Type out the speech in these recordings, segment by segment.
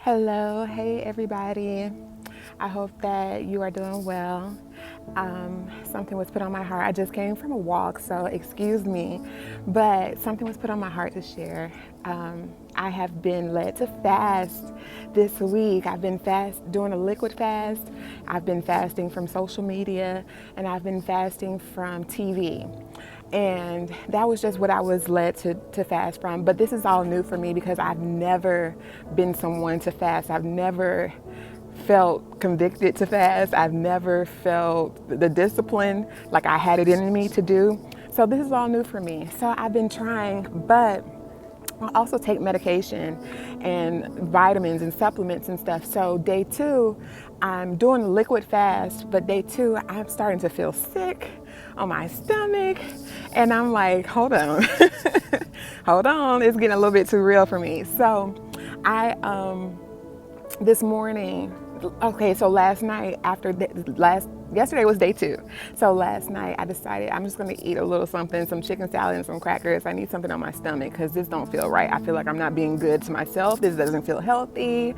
Hello, hey everybody. I hope that you are doing well. Something was put on my heart. I just came from a walk, so excuse me, but something was put on my heart to share. I have been led to fast this week. I've been doing a liquid fast. I've been fasting from social media, and I've been fasting from TV. And that was just what I was led to fast from. But this is all new for me because I've never been someone to fast. I've never felt convicted to fast. I've never felt the discipline like I had it in me to do. So this is all new for me. So I've been trying, but I also take medication and vitamins and supplements and stuff. So day 2, I'm doing a liquid fast, but day 2, I'm starting to feel sick on my stomach. And I'm like, hold on, hold on, it's getting a little bit too real for me. So this morning, okay, so last night yesterday was day 2. So last night I decided I'm just gonna eat a little something, some chicken salad and some crackers. I need something on my stomach because this don't feel right. I feel like I'm not being good to myself. This doesn't feel healthy.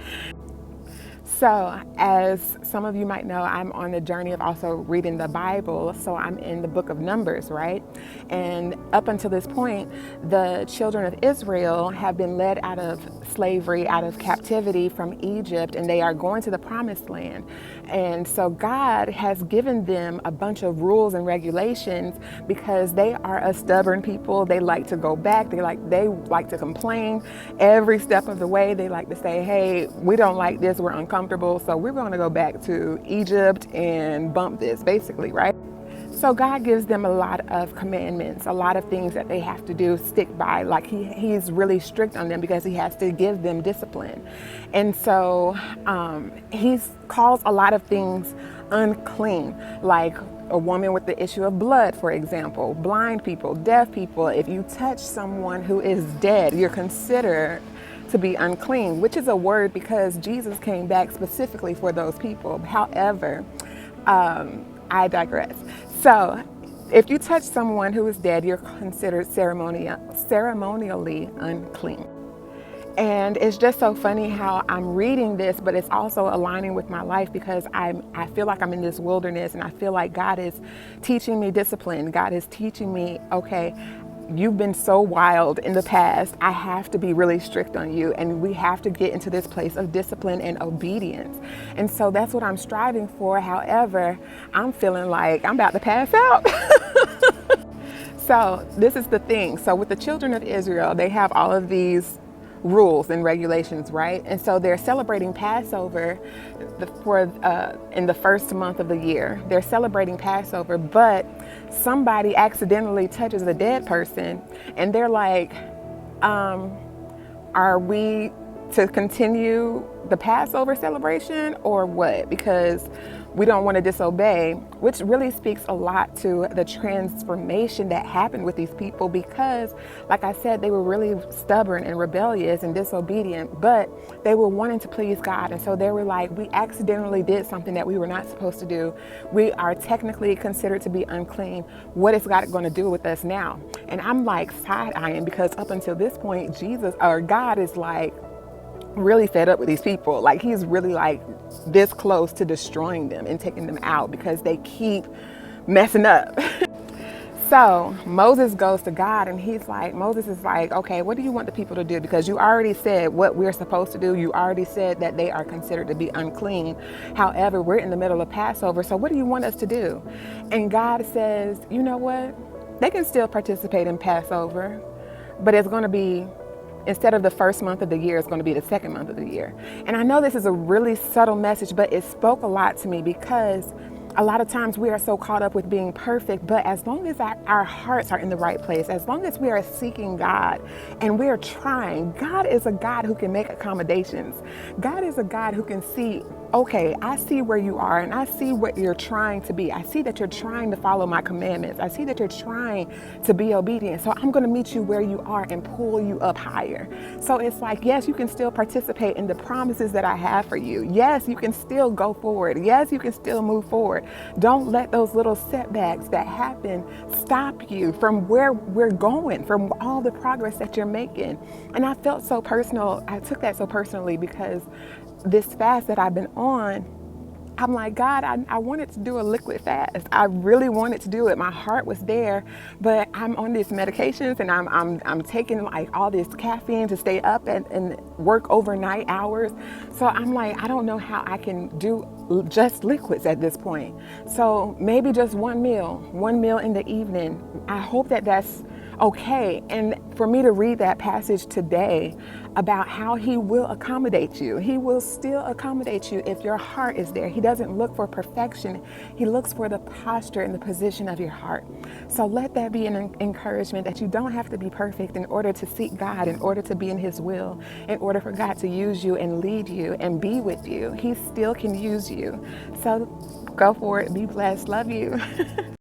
So, as some of you might know, I'm on the journey of also reading the Bible. So I'm in the book of Numbers, right? And up until this point, the children of Israel have been led out of slavery, out of captivity from Egypt, and they are going to the promised land. And so God has given them a bunch of rules and regulations because they are a stubborn people. They like to go back. They like to complain every step of the way. They like to say, hey, we don't like this, we're uncomfortable, so we're going to go back to Egypt and bump this, basically, right? So God gives them a lot of commandments, a lot of things that they have to do, stick by. Like he's really strict on them because he has to give them discipline. And so he calls a lot of things unclean, like a woman with the issue of blood, for example, blind people, deaf people. If you touch someone who is dead, you're considered to be unclean, which is a word because Jesus came back specifically for those people. However, I digress. So if you touch someone who is dead, you're considered ceremonially unclean. And it's just so funny how I'm reading this, but it's also aligning with my life because I feel like I'm in this wilderness and I feel like God is teaching me discipline. God is teaching me, okay, you've been so wild in the past. I have to be really strict on you, and we have to get into this place of discipline and obedience. And so that's what I'm striving for. However, I'm feeling like I'm about to pass out. So this is the thing. So with the children of Israel, they have all of these rules and regulations, right? And so they're celebrating Passover in the first month of the year. They're celebrating Passover, but somebody accidentally touches a dead person, and they're like, are we to continue the Passover celebration or what? Because we don't want to disobey, which really speaks a lot to the transformation that happened with these people because, like I said, they were really stubborn and rebellious and disobedient, but they were wanting to please God. And so they were like, we accidentally did something that we were not supposed to do. We are technically considered to be unclean. What is God going to do with us now? And I'm like side-eyeing because up until this point, God is like, really fed up with these people. Like he's really like this close to destroying them and taking them out because they keep messing up. So Moses goes to God and Moses is like, okay, what do you want the people to do? Because you already said what we're supposed to do. You already said that they are considered to be unclean. However, we're in the middle of Passover. So what do you want us to do? And God says, you know what? They can still participate in Passover, but it's going to be, instead of the first month of the year, it's going to be the second month of the year. And I know this is a really subtle message, but it spoke a lot to me because a lot of times we are so caught up with being perfect, but as long as our hearts are in the right place, as long as we are seeking God and we're trying, God is a God who can make accommodations. God is a God who can see okay, I see where you are and I see what you're trying to be. I see that you're trying to follow my commandments. I see that you're trying to be obedient. So I'm going to meet you where you are and pull you up higher. So it's like, yes, you can still participate in the promises that I have for you. Yes, you can still go forward. Yes, you can still move forward. Don't let those little setbacks that happen stop you from where we're going, from all the progress that you're making. And I felt so personal. I took that so personally because this fast that I've been on, I'm like, God, I wanted to do a liquid fast. I really wanted to do it. My heart was there, but I'm on these medications and I'm taking like all this caffeine to stay up and work overnight hours. So I'm like, I don't know how I can do just liquids at this point. So maybe just one meal in the evening. I hope that that's okay. And for me to read that passage today about how he will accommodate you. He will still accommodate you if your heart is there. He doesn't look for perfection. He looks for the posture and the position of your heart. So let that be an encouragement that you don't have to be perfect in order to seek God, in order to be in his will, in order for God to use you and lead you and be with you. He still can use you. So go for it. Be blessed. Love you.